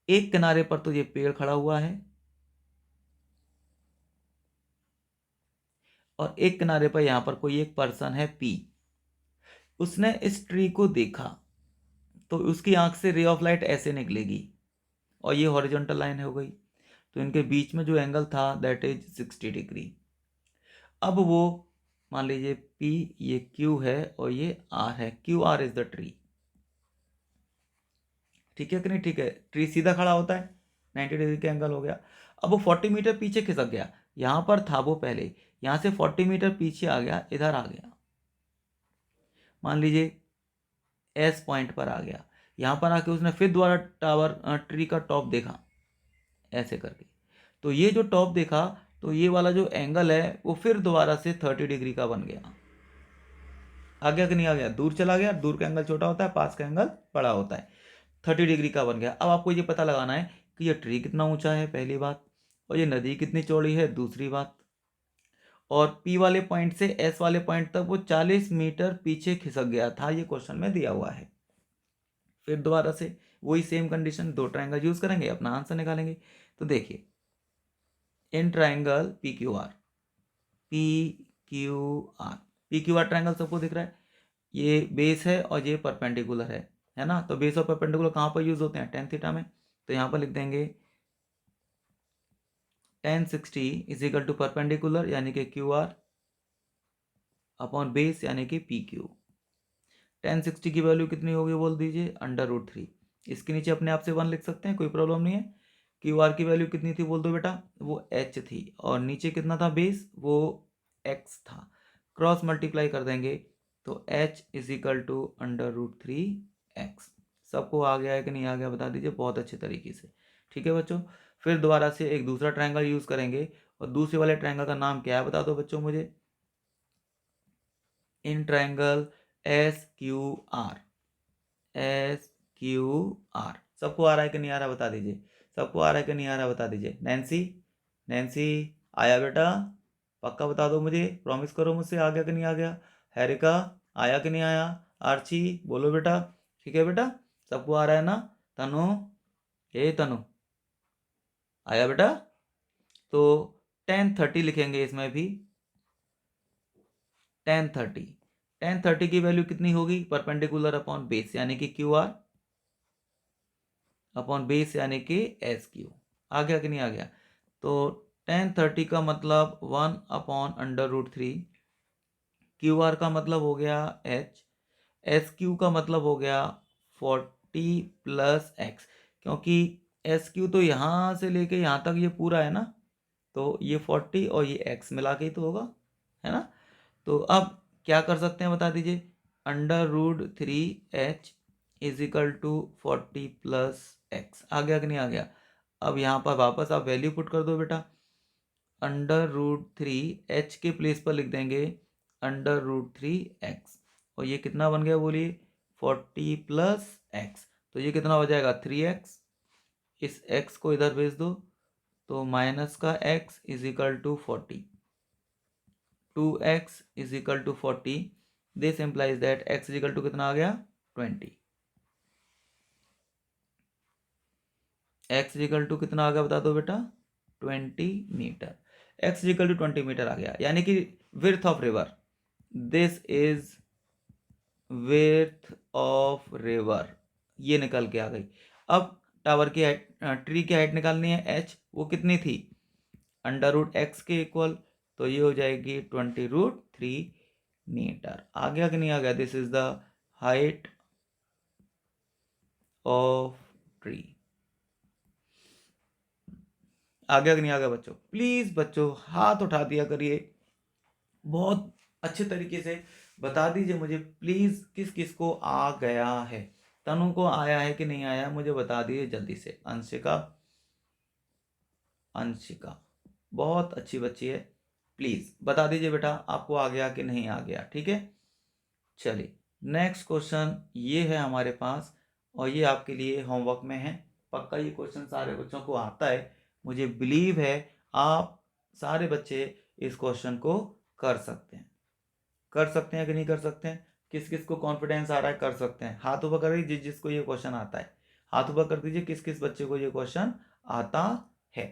एक किनारे पर तो ये पेड़ खड़ा हुआ है और एक किनारे पर यहां पर कोई एक पर्सन है पी। उसने इस ट्री को देखा तो उसकी आंख से रे ऑफ लाइट ऐसे निकलेगी और ये हॉरिजॉन्टल लाइन हो गई। तो इनके बीच में जो एंगल था दैट इज 60 डिग्री। अब वो मान लीजिए P ये Q है और ये R है, QR इज द ट्री। ठीक है कि नहीं? ठीक है, ट्री सीधा खड़ा होता है, 90 डिग्री का एंगल हो गया। अब वो 40 मीटर पीछे खिसक गया, यहाँ पर था वो पहले, यहाँ से 40 मीटर पीछे आ गया, इधर आ गया, मान लीजिए S पॉइंट पर आ गया। यहाँ पर आके उसने फिर दोबारा ट्री का टॉप देखा ऐसे करके। तो ये जो टॉप देखा तो ये वाला जो एंगल है वो फिर दोबारा से 30 डिग्री का बन गया। आ गया कि नहीं आ गया? दूर चला गया, दूर का एंगल छोटा होता है, पास का एंगल बड़ा होता है। 30 डिग्री का बन गया। अब आपको ये पता लगाना है कि ये ट्री कितना ऊंचा है, पहली बात, और ये नदी कितनी चौड़ी है, दूसरी बात। और पी वाले पॉइंट से एस वाले पॉइंट तक वो 40 मीटर पीछे खिसक गया था, ये क्वेश्चन में दिया हुआ है। फिर दोबारा से वही सेम कंडीशन, दो ट्रायंगल यूज करेंगे, अपना आंसर निकालेंगे। तो देखिए in triangle P Q R, P Q R, P Q R triangle सबको दिख रहा है। ये बेस है और ये परपेंडिकुलर है ना? तो बेस और परपेंडिकुलर कहाँ पर यूज होते हैं? टेन थीटा में। तो यहाँ पर लिख देंगे tan 60 is equal to perpendicular यानी कि क्यू आर अपॉन बेस यानी कि पी क्यू। tan 60 की वैल्यू कितनी होगी बोल दीजिए, √3। इसके नीचे अपने आप से 1 लिख सकते हैं, कोई प्रॉब्लम नहीं है। क्यू आर की वैल्यू कितनी थी बोल दो बेटा, वो h थी, और नीचे कितना था बेस, वो x था। क्रॉस मल्टीप्लाई कर देंगे तो h is equal to √3x। सबको आ गया है कि नहीं आ गया बता दीजिए बहुत अच्छे तरीके से। ठीक है बच्चों, फिर दोबारा से एक दूसरा ट्रायंगल यूज करेंगे, और दूसरे वाले ट्रायंगल का नाम क्या है बता दो बच्चों मुझे। In triangle SQR, SQR। सबको आ रहा है कि नहीं आ रहा बता दीजिए, सबको आ रहा है कि नहीं आ रहा बता दीजिए। नैन्सी, नैन्सी आया बेटा? पक्का बता दो मुझे, प्रॉमिस करो मुझसे, आ गया कि नहीं आ गया? हैरिका आया कि नहीं आया? आर्ची बोलो बेटा। ठीक है बेटा, सबको आ रहा है ना? तनु, ये तनु आया बेटा? तो tan 30 लिखेंगे इसमें भी, tan 30 की वैल्यू कितनी होगी, परपेंडिकुलर अपॉन बेस यानी कि क्यू आर अपॉन बेस यानी कि एस क्यू। आ गया कि नहीं आ गया? तो tan 30 का मतलब 1/√3, क्यू आर का मतलब हो गया h, एस क्यू का मतलब हो गया 40 प्लस x, क्योंकि एस क्यू तो यहाँ से लेके यहाँ तक ये पूरा है ना, तो ये 40 और ये x मिला के ही तो होगा, है ना? तो अब क्या कर सकते हैं बता दीजिए, √3h is equal to 40 plus x। आ गया कि नहीं आ गया? अब यहाँ पर वापस आप वैल्यू पुट कर दो बेटा, √3h के प्लेस पर लिख देंगे √3x, और ये कितना बन गया बोलिए, 40 प्लस x। तो ये कितना हो जाएगा 3x, इस x को इधर भेज दो तो माइनस का x is equal to 40, 2x is equal to 40। This implies that x is equal to कितना आ गया 20। x इज इक्वल टू कितना आ गया बता दो बेटा 20 metre. x is equal to 20 metre आ गया, यानी कि width of river, this is width of river, ये निकल के आ गई। अब टावर की हाइट, ट्री की हाइट निकालनी है h, वो कितनी थी √x के इक्वल, तो ये हो जाएगी 20√3 मीटर। आ गया कि नहीं आ गया? This is the height of tree. आ गया कि नहीं आ गया बच्चों? प्लीज बच्चों हाथ उठा दिया करिए, बहुत अच्छे तरीके से बता दीजिए मुझे प्लीज किस किस को आ गया है। तनु को आया है कि नहीं आया मुझे बता दीजिए जल्दी से। अंशिका, अंशिका, बहुत अच्छी बच्ची है। प्लीज बता दीजिए बेटा आपको आ गया कि नहीं आ गया। ठीक है, चलिए नेक्स्ट क्वेश्चन ये है हमारे पास, और ये आपके लिए होमवर्क में है। पक्का ये क्वेश्चन सारे बच्चों को आता है, मुझे बिलीव है आप सारे बच्चे इस क्वेश्चन को कर सकते हैं। कर सकते हैं कि नहीं कर सकते हैं? किस किस को कॉन्फिडेंस आ रहा है कर सकते हैं? हाथ ऊपर करिए जिस जिसको ये क्वेश्चन आता है, हाथ ऊपर कर दीजिए किस किस बच्चे को ये क्वेश्चन आता है।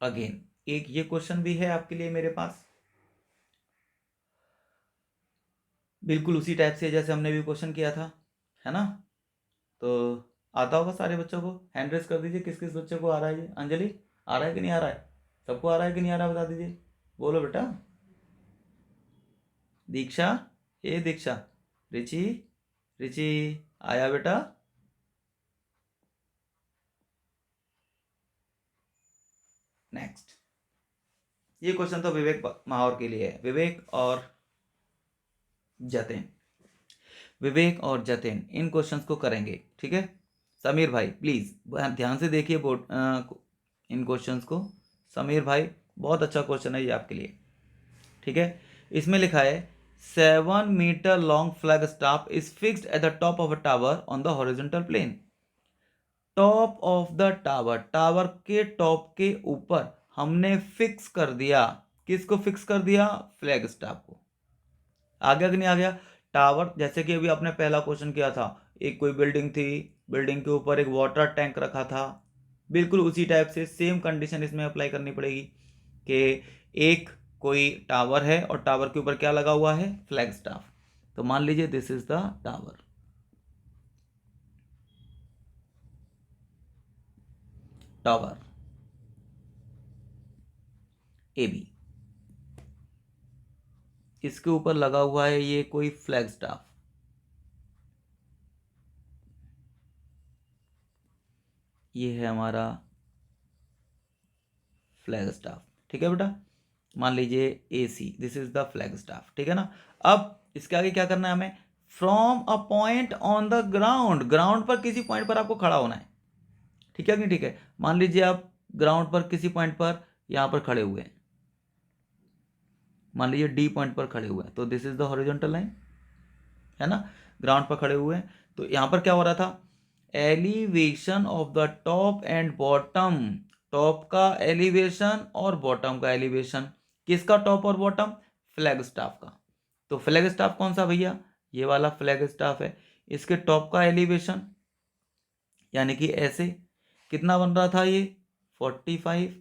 अगेन एक ये क्वेश्चन भी है आपके लिए मेरे पास, बिल्कुल उसी टाइप से जैसे हमने भी क्वेश्चन किया था, है ना? तो आता होगा सारे बच्चों को, हैंड रेस कर दीजिए किस किस बच्चे को आ रहा है ये। अंजलि आ रहा है कि नहीं आ रहा है? सबको आ रहा है कि नहीं आ रहा है बता दीजिए, बोलो बेटा। दीक्षा, ए दीक्षा, रिची, रिची आया बेटा? नेक्स्ट ये क्वेश्चन तो विवेक माहौर के लिए है, विवेक और जतिन, विवेक और जतिन इन क्वेश्चंस को करेंगे। ठीक है, समीर भाई प्लीज ध्यान से देखिए बोर्ड इन क्वेश्चंस को। समीर भाई बहुत अच्छा क्वेश्चन है ये आपके लिए। ठीक है, इसमें लिखा है 7 metre long flag staff is fixed at the top of a tower on the horizontal plane. Top of the tower, tower के टॉप के ऊपर हमने फिक्स कर दिया, किसको फिक्स कर दिया? फ्लैग स्टाफ को। आ गया कि नहीं आ गया? टावर जैसे कि अभी आपने पहला क्वेश्चन किया था, एक कोई बिल्डिंग थी, बिल्डिंग के ऊपर एक वाटर टैंक रखा था, बिल्कुल उसी टाइप से सेम कंडीशन इसमें अप्लाई करनी पड़ेगी कि एक कोई टावर है और टावर के ऊपर क्या लगा हुआ है? Flag staff. तो मान लीजिए this is the tower, tower A B, इसके ऊपर लगा हुआ है ये कोई फ्लैग स्टाफ, ये है हमारा फ्लैग स्टाफ। ठीक है बेटा, मान लीजिए A C, this is the flag staff. ठीक है ना? अब इसके आगे क्या करना है हमें? From a point on the ground, ground पर किसी पॉइंट पर आपको खड़ा होना है। ठीक है कि नहीं? ठीक है, मान लीजिए आप ग्राउंड पर किसी पॉइंट पर यहां पर खड़े हुए हैं, मान लीजिए डी पॉइंट पर खड़े हुए हैं, तो this is the horizontal line, है ना? ग्राउंड पर खड़े हुए हैं, तो यहां पर क्या हो रहा था? Elevation of the top and bottom, top का एलिवेशन और बॉटम का एलिवेशन। किसका टॉप और बॉटम? फ्लैग स्टाफ का। तो फ्लैग स्टाफ कौन सा भैया? ये वाला फ्लैग स्टाफ है। इसके टॉप का एलिवेशन यानी कि ऐसे कितना बन रहा था ये? 45।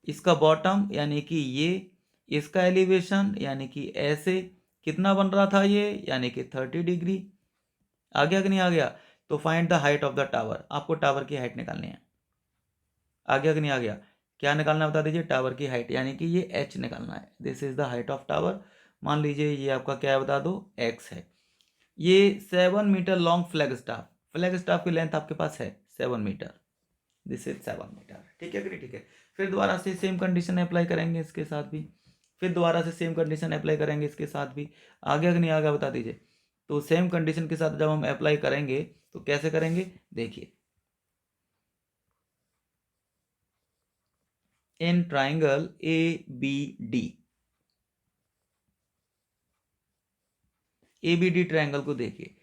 इसका बॉटम यानी कि ये, इसका एलिवेशन यानी कि ऐसे कितना बन रहा था ये? यानी कि 30 डिग्री। आ गया कि नहीं आ गया? तो find the height of the tower, आपको टावर की हाइट निकालनी है। आ गया कि नहीं आ गया? क्या निकालना है बता दीजिए? टावर की हाइट यानी कि ये h निकालना है। This is the height of tower. मान लीजिए ये आपका क्या है बता दो? x है। ये 7 metre long flag staff, flag staff की लेंथ आपके पास है 7 मीटर, दिस इज 7 मीटर। ठीक है कि नहीं? ठीक है, फिर दोबारा से सेम कंडीशन अप्लाई करेंगे इसके साथ भी, फिर दोबारा से सेम कंडीशन अप्लाई करेंगे इसके साथ भी। आ गया कि नहीं आ गया बता दीजिए? तो सेम कंडीशन के साथ जब हम अप्लाई करेंगे तो कैसे करेंगे देखिए। In triangle A B D, A B D triangle को देखिए,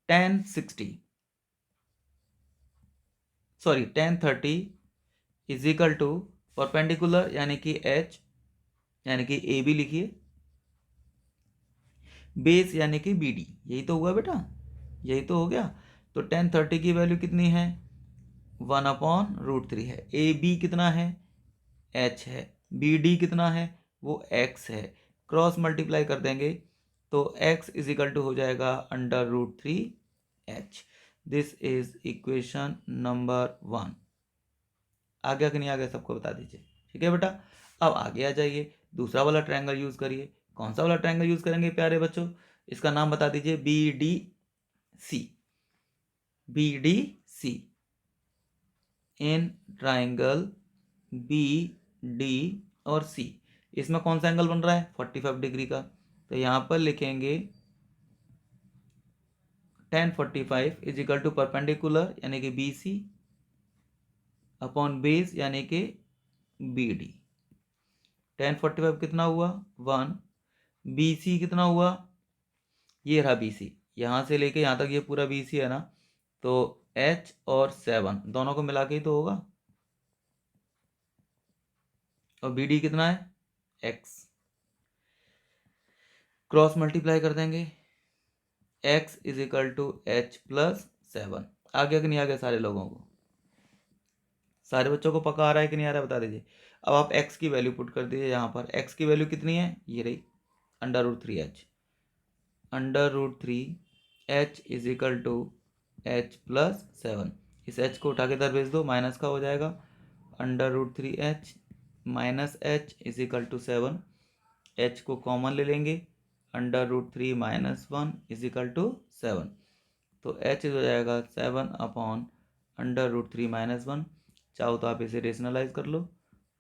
1060 sorry 1030 is equal to perpendicular यानी कि एच यानी कि ए बी लिखिए, बेस यानी कि बी डी, यही तो हुआ बेटा, यही तो हो गया। तो 1030 की वैल्यू कितनी है? 1/√3 है। ए बी कितना है? एच है। बी डी कितना है? वो एक्स है। क्रॉस मल्टीप्लाई कर देंगे तो x इज इक्वल टू हो जाएगा √3h। This is equation number 1। आ गया कि नहीं आ गया सबको बता दीजिए। ठीक है बेटा, अब आगे आ जाइए, दूसरा वाला ट्रायंगल यूज करिए। कौन सा वाला ट्रायंगल यूज करेंगे प्यारे बच्चों? इसका नाम बता दीजिए, B D C, B D C. In triangle B D और सी, इसमें कौन सा एंगल बन रहा है? 45 डिग्री का। तो यहां पर लिखेंगे tan 45 is equal to perpendicular यानी कि BC अपॉन बेस यानी कि BD। tan 45 कितना हुआ 1, BC कितना हुआ, ये रहा BC, यहाँ से लेके यहाँ तक ये पूरा BC है ना, तो H और 7 दोनों को मिला के ही तो होगा, और BD कितना है X, क्रॉस मल्टीप्लाई कर देंगे, X is equal to H plus 7। आ गया कि नहीं आ गया सारे लोगों को, सारे बच्चों को पक्का आ रहा है कि नहीं आ रहा है बता दीजिए। अब आप x की वैल्यू पुट कर दीजिए यहाँ पर, x की वैल्यू कितनी है, ये रही √3h, √3h is equal to h plus 7। इस h को उठा के इधर भेज दो, माइनस का हो जाएगा, √3h minus h is equal to 7, h को कॉमन ले लेंगे, √3 माइनस 1 इज इक्वल टू 7, तो h हो जाएगा 7 अपॉन √3 माइनस 1। चाहो तो आप इसे रेशनलाइज कर लो,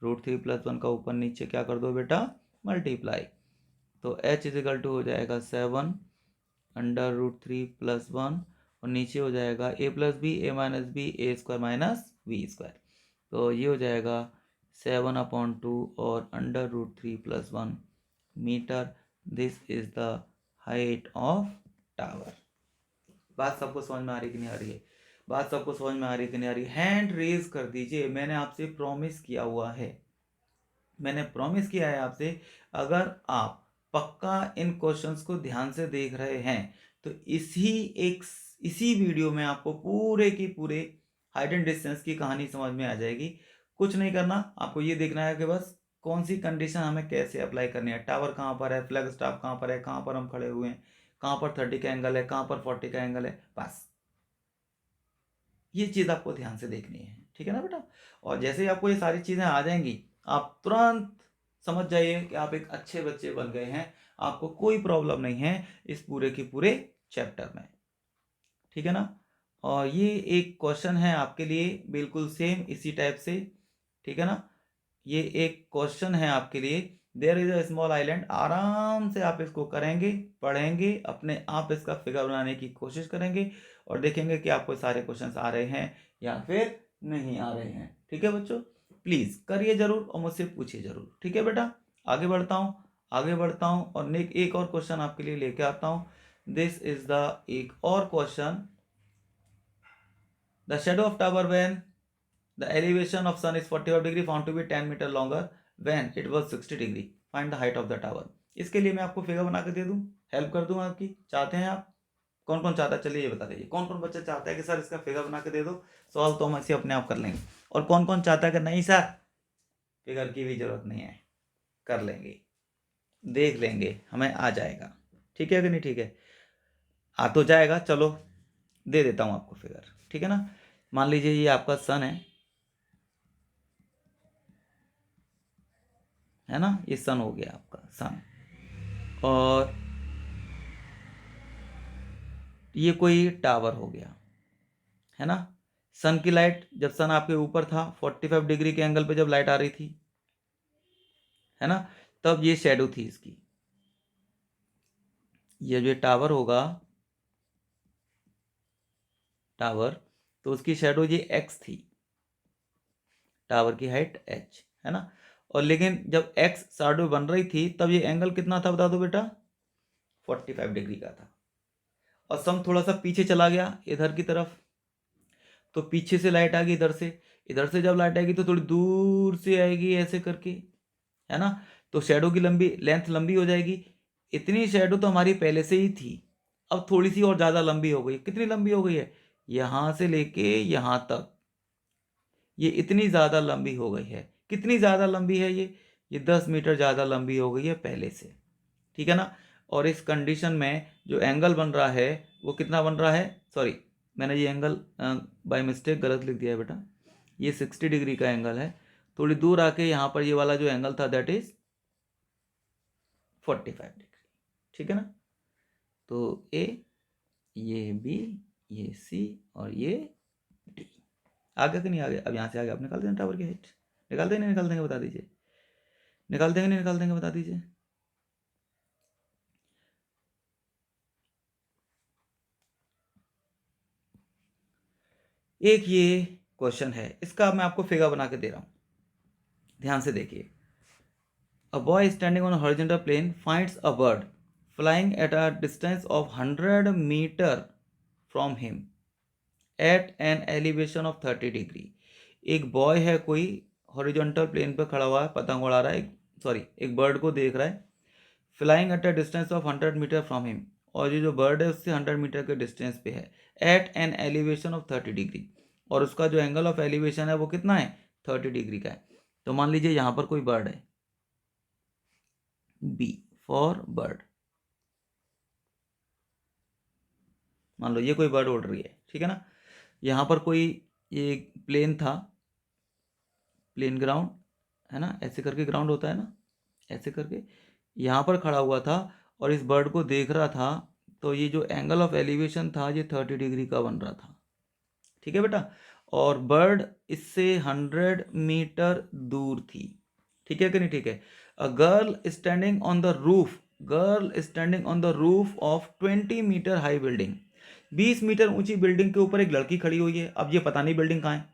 √3 प्लस 1 का ऊपर नीचे क्या कर दो बेटा, मल्टीप्लाई, तो h इज इक्वल टू हो जाएगा 7 √3 प्लस 1, और नीचे हो जाएगा a plus B A minus B A square minus B square, तो ये हो जाएगा 7 अपॉन 2 और √3 plus 1 metre. This is the height of tower. बात सबको समझ में आ रही कि नहीं आ रही है, बात सबको समझ में आ रही कि नहीं आ रही, हैंड रेज कर दीजिए, मैंने आपसे प्रॉमिस किया हुआ है, मैंने प्रॉमिस किया है आपसे, अगर आप पक्का इन क्वेश्चंस को ध्यान से देख रहे हैं तो इसी वीडियो में आपको पूरे की पूरे हाइट एंड डिस्टेंस की कहानी समझ में आ जाएगी। कुछ नहीं करना, आपको ये देखना है कि बस कौन सी कंडीशन हमें कैसे अप्लाई करनी है, टावर कहाँ पर है, फ्लैग स्टाफ कहाँ पर है, कहाँ पर हम खड़े हुए हैं, कहाँ पर 30 का एंगल है, कहाँ पर 40 का एंगल है, बस ये चीज़ आपको ध्यान से देखनी है, ठीक है ना बेटा। और जैसे ही आपको ये सारी चीज़ें आ जाएंगी, आप तुरंत समझ जाइए कि आप एक अच्छे बच्चे बन गए हैं, आपको कोई प्रॉब्लम नहीं है इस पूरे के पूरे चैप्टर में, ठीक है ना। और ये एक क्वेश्चन है आपके लिए बिल्कुल सेम इसी टाइप से, ठीक है ना। ये एक क्वेश्चन है आपके लिए, there is a small island, आराम से आप इसको करेंगे, पढ़ेंगे, अपने आप इसका फिगर बनाने की कोशिश करेंगे और देखेंगे कि आपको सारे क्वेश्चंस आ रहे हैं या फिर नहीं आ रहे हैं, ठीक है बच्चों। प्लीज़ करिए जरूर और मुझसे पूछिए जरूर, ठीक है बेटा। आगे बढ़ता हूँ, आगे बढ़ता हूँ और एक और क्वेश्चन आपके लिए लेके आता हूँ। दिस इज द एक और question, the shadow of tower when the elevation of sun is 45 degree found to be 10 meter longer when it was 60 degree. Find the height of the tower. इसके लिए मैं आपको फिगर बना के दे दूं, हेल्प कर दूं आपकी, चाहते हैं आप, कौन कौन चाहता है चलिए ये बता दीजिए, कौन कौन बच्चा चाहता है कि सर इसका फिगर बना के दे दो, सॉल्व तो हम ऐसे अपने आप कर लेंगे, और कौन कौन चाहता है कि नहीं सर फिगर की भी जरूरत नहीं है, कर लेंगे, देख लेंगे, हमें आ जाएगा, ठीक है कि नहीं, ठीक है, आ तो जाएगा, चलो दे देता हूँ आपको फिगर, ठीक है ना। मान लीजिए ये आपका सन है ना, ये सन हो गया आपका सन, और ये कोई टावर हो गया, है ना। सन की लाइट, जब सन आपके ऊपर था 45 डिग्री के एंगल पे जब लाइट आ रही थी, है ना, तब ये शेडो थी इसकी, ये जो टावर होगा, टावर, तो उसकी शेडो ये x थी, टावर की हाइट h, है ना। और लेकिन जब x शेडो बन रही थी तब ये एंगल कितना था बता दो बेटा, 45 डिग्री का था, और सन थोड़ा सा पीछे चला गया इधर की तरफ, तो पीछे से लाइट आ गई इधर से जब लाइट आएगी तो थोड़ी दूर से आएगी ऐसे करके, है ना, तो शेडो की लंबी लेंथ लंबी हो जाएगी। इतनी शेडो तो हमारी पहले से ही थी, अब थोड़ी सी और ज़्यादा लंबी हो गई, कितनी लंबी हो गई है, यहाँ से लेके यहाँ तक, ये इतनी ज़्यादा लंबी हो गई है, कितनी ज़्यादा लंबी है ये 10 मीटर ज़्यादा लंबी हो गई है पहले से, ठीक है ना। और इस कंडीशन में जो एंगल बन रहा है वो कितना बन रहा है, सॉरी मैंने ये एंगल बाय मिस्टेक गलत लिख दिया है बेटा, ये 60 डिग्री का एंगल है, थोड़ी दूर आके यहाँ पर ये वाला जो एंगल था दैट इज 45 डिग्री, ठीक है ना। तो ए, ये बी, ये सी और ये डी, आ गया कि नहीं आ गया, अब यहाँ से आ गया, आप निकाल देंगे टावर की हाइट, निकाल देंगे नहीं निकाल देंगे बता दीजिए, निकाल देंगे नहीं निकाल देंगे बता दीजिए। एक ये क्वेश्चन है, इसका मैं आपको फिगर बना के दे रहा हूँ, ध्यान से देखिए। A boy standing on a horizontal plane finds a bird flying at a distance of 100 meter from him at an elevation of 30 degree. एक बॉय है कोई हॉरिजॉन्टल प्लेन पर खड़ा हुआ है, पतंग उड़ा रहा है, एक बर्ड को देख रहा है, flying at a distance of 100 metre from him, और ये जो बर्ड है उससे 100 मीटर के डिस्टेंस पे है, at an elevation of 30 degree, और उसका जो एंगल ऑफ एलिवेशन है वो कितना है, 30 डिग्री का है। तो मान लीजिए यहाँ पर कोई बर्ड है, बी फॉर बर्ड, मान लो ये कोई बर्ड उड़ रही है, ठीक है ना। यहाँ पर कोई ये प्लेन था, प्लेन ग्राउंड है ना, ऐसे करके ग्राउंड होता है ना, ऐसे करके यहाँ पर खड़ा हुआ था और इस बर्ड को देख रहा था, तो ये जो एंगल ऑफ एलिवेशन था ये 30 डिग्री का बन रहा था, ठीक है बेटा। और बर्ड इससे 100 मीटर दूर थी, ठीक है कि नहीं, ठीक है। A girl standing on the roof, girl standing on the roof of 20 metre high building, 20 metre ऊंची बिल्डिंग के ऊपर एक लड़की खड़ी हुई है। अब ये पता नहीं बिल्डिंग कहाँ है,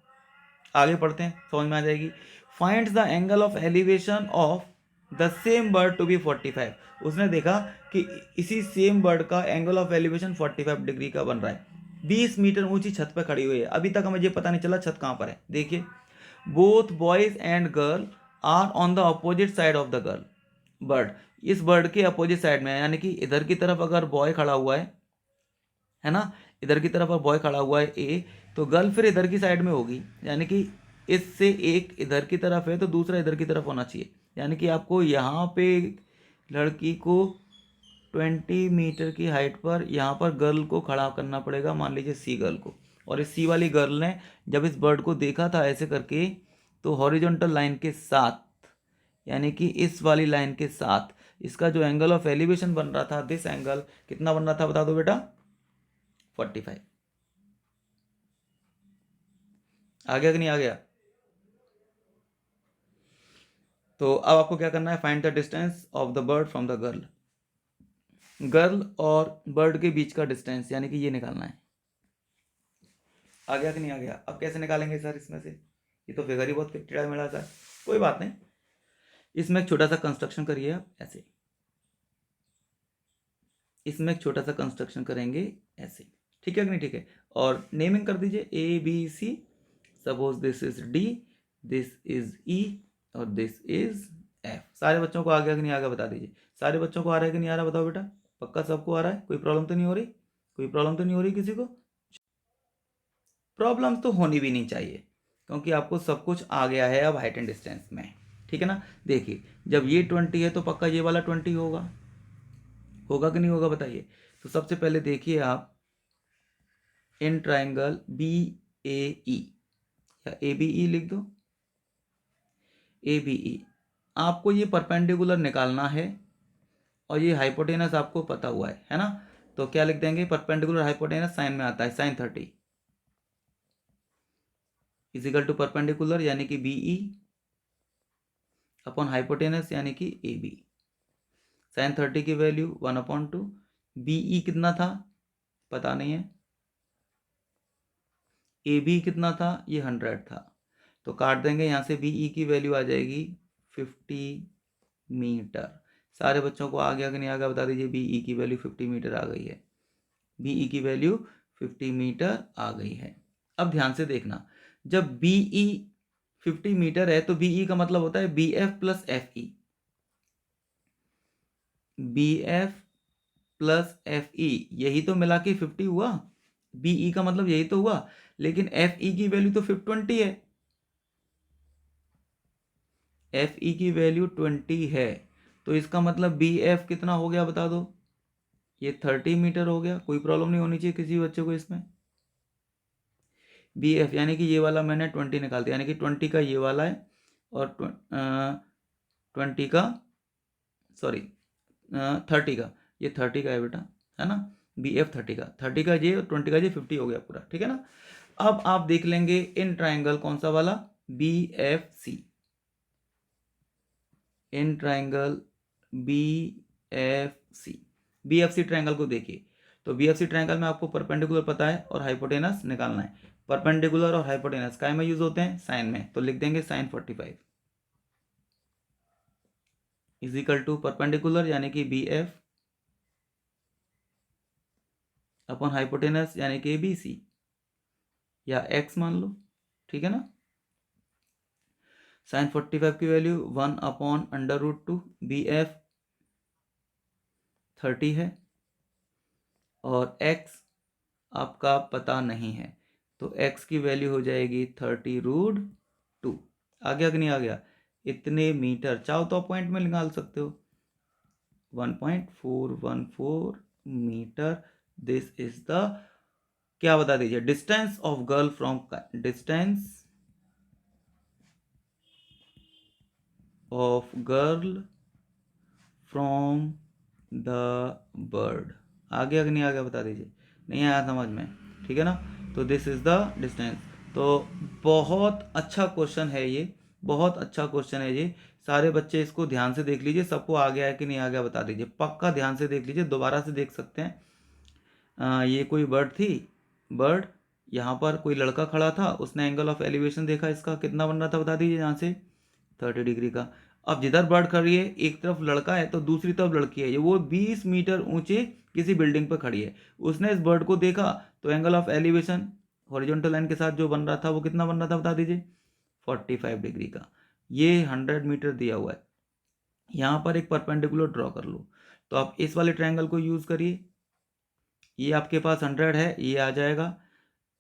आगे पढ़ते हैं समझ में आ जाएगी। Finds the angle of elevation of the same bird to be 45, उसने देखा कि इसी सेम बर्ड का एंगल ऑफ एलिवेशन 45 डिग्री का बन रहा है, 20 मीटर ऊंची छत पर खड़ी हुई है। अभी तक हमें ये पता नहीं चला छत कहाँ पर है। देखिए, both boys and girl are on the opposite side of the girl bird, इस बर्ड के अपोजिट साइड में है, यानी कि इधर की तरफ अगर बॉय खड़ा हुआ है ना, इधर की तरफ बॉय खड़ा हुआ है ए, तो गर्ल फिर इधर की साइड में होगी, यानी कि इससे एक इधर की तरफ है तो दूसरा इधर की तरफ होना चाहिए, यानी कि आपको यहाँ पे लड़की को 20 मीटर की हाइट पर यहाँ पर गर्ल को खड़ा करना पड़ेगा, मान लीजिए सी गर्ल को। और इस सी वाली गर्ल ने जब इस बर्ड को देखा था ऐसे करके, तो हॉरिजॉन्टल लाइन के साथ, यानी कि इस वाली लाइन के साथ इसका जो एंगल ऑफ एलिवेशन बन रहा था, दिस एंगल कितना बन रहा था बता दो बेटा, 45। आ गया कि नहीं आ गया। तो अब आपको क्या करना है, find the distance of the bird from the girl, girl और बर्ड के बीच का डिस्टेंस, यानी कि ये निकालना है। आ गया कि नहीं आ गया। अब कैसे निकालेंगे सर इसमें से, ये तो फिगर ही बहुत टेढ़ा मेढ़ा सा है, कोई बात नहीं, इसमें एक छोटा सा कंस्ट्रक्शन करिए आप ऐसे, इसमें एक छोटा सा कंस्ट्रक्शन करेंगे ऐसे, ठीक है कि नहीं, ठीक है। और नेमिंग कर दीजिए A B C, suppose this is D, this is E और दिस इज एफ। सारे बच्चों को आ गया कि नहीं आ गया बता दीजिए, सारे बच्चों को आ रहा है कि नहीं आ रहा बताओ बेटा, पक्का सबको आ रहा है, कोई प्रॉब्लम तो नहीं हो रही, कोई प्रॉब्लम तो नहीं हो रही किसी को। प्रॉब्लम तो होनी भी नहीं चाहिए, क्योंकि आपको सब कुछ आ गया है अब हाइट एंड डिस्टेंस में, ठीक है ना। देखिए, जब ये 20 है तो पक्का ये वाला 20 होगा, होगा कि नहीं होगा बताइए। तो सबसे पहले देखिए आप, इन ट्राइंगल बी ए ई, या ए बी ई लिख दो, ए बी ई, आपको ये परपेंडिकुलर निकालना है और ये हाइपोटेनस आपको पता हुआ है ना। तो क्या लिख देंगे, परपेंडिकुलर हाइपोटेनस साइन में आता है, साइन 30 इजिकल टू परपेंडिकुलर यानी कि बी ई अपॉन हाइपोटेनस यानी कि ए बी। साइन 30 की वैल्यू 1/2, बी ई कितना था पता नहीं है, ए बी कितना था, ये 100 था, तो काट देंगे यहाँ से, बी ई की वैल्यू आ जाएगी 50 मीटर। सारे बच्चों को आ गया कि नहीं आ गया बता दीजिए, बी ई की वैल्यू 50 मीटर आ गई है, बी ई की वैल्यू 50 मीटर आ गई है। अब ध्यान से देखना, जब बी ई 50 मीटर है तो बी ई का मतलब होता है B F plus F E, B F plus F E, यही तो मिला के 50 हुआ, बी ई का मतलब यही तो हुआ, लेकिन एफ ई की वैल्यू तो 20 है, एफ ई की वैल्यू 20 है, तो इसका मतलब बी एफ कितना हो गया बता दो, ये 30 मीटर हो गया। कोई प्रॉब्लम नहीं होनी चाहिए किसी बच्चे को इसमें। बी एफ यानी कि ये वाला मैंने 20 निकाल दिया, यानी कि 20 का ये वाला है और 20 का, सॉरी 30 का, ये 30 का है बेटा, है ना, बी एफ 30 का ये और 20 का ये 50 हो गया पूरा, ठीक है ना। अब आप देख लेंगे इन ट्राइंगल कौन सा वाला, B F C, in triangle B F C, B F C triangle को देखिए, तो बी एफ सी ट्राइंगल में आपको परपेंडिकुलर पता है और हाइपोटेनस निकालना है। परपेंडिकुलर और हाइपोटेनस काय में यूज होते हैं? साइन में। तो लिख देंगे sine 45 is equal to perpendicular यानी कि बी एफ अपन हाइपोटेनस यानी कि बी सी या एक्स मान लो, ठीक है ना। साइन 45 की वैल्यू 1/√2 बी एफ 30 है और x आपका पता नहीं है, तो x की वैल्यू हो जाएगी 30√2। आ गया कि नहीं आ गया? इतने मीटर चाहो तो आप पॉइंट में निकाल सकते हो, 1.414 मीटर। दिस इज द, क्या बता दीजिए, distance of girl from, distance of girl from the bird. आ गया कि नहीं आ गया बता दीजिए, नहीं आया समझ में, ठीक है ना। तो दिस इज द डिस्टेंस। तो बहुत अच्छा क्वेश्चन है ये, बहुत अच्छा क्वेश्चन है ये। सारे बच्चे इसको ध्यान से देख लीजिए, सबको आ गया है कि नहीं आ गया बता दीजिए, पक्का ध्यान से देख लीजिए, दोबारा से देख सकते हैं। ये कोई बर्ड थी, बर्ड, यहाँ पर कोई लड़का खड़ा था, उसने एंगल ऑफ एलिवेशन देखा, इसका कितना बन रहा था बता दीजिए, यहाँ से 30 डिग्री का। अब जिधर बर्ड खड़ी है, एक तरफ लड़का है तो दूसरी तरफ लड़की है, ये वो 20 मीटर ऊंचे किसी बिल्डिंग पर खड़ी है। उसने इस बर्ड को देखा तो angle of elevation horizontal line के साथ जो बन रहा था वो कितना बन रहा था बता दीजिए, 45 डिग्री का। ये 100 मीटर दिया हुआ है, यहाँ पर एक परपेंडिकुलर ड्रॉ कर लो। तो आप इस वाले ट्रायंगल को यूज करिए, ये आपके पास 100 है, ये आ जाएगा,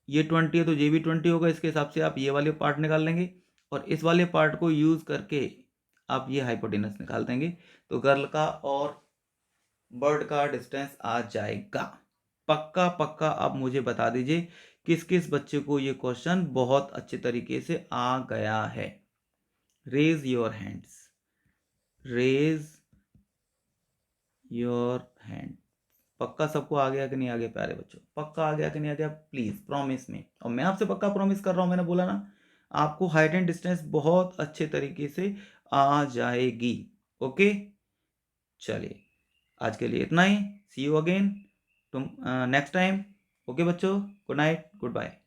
ये 20 है तो ये भी 20 होगा, इसके हिसाब से आप ये वाले पार्ट निकाल लेंगे और इस वाले पार्ट को यूज करके आप ये हाइपोटेनस निकाल देंगे, तो गर्ल का और बर्ड का डिस्टेंस आ जाएगा। पक्का पक्का आप मुझे बता दीजिए किस किस बच्चे को ये क्वेश्चन बहुत अच्छे तरीके से आ गया है। Raise your hands, raise your hand. पक्का सबको आ गया कि नहीं आ गया प्यारे बच्चों, पक्का आ गया कि नहीं आ गया? प्लीज प्रॉमिस में, और मैं आपसे पक्का प्रॉमिस कर रहा हूं, मैंने बोला ना आपको हाइट एंड डिस्टेंस बहुत अच्छे तरीके से आ जाएगी। ओके, चलिए आज के लिए इतना ही, सी यू अगेन तुम नेक्स्ट टाइम। ओके बच्चों, गुड नाइट, गुड बाय।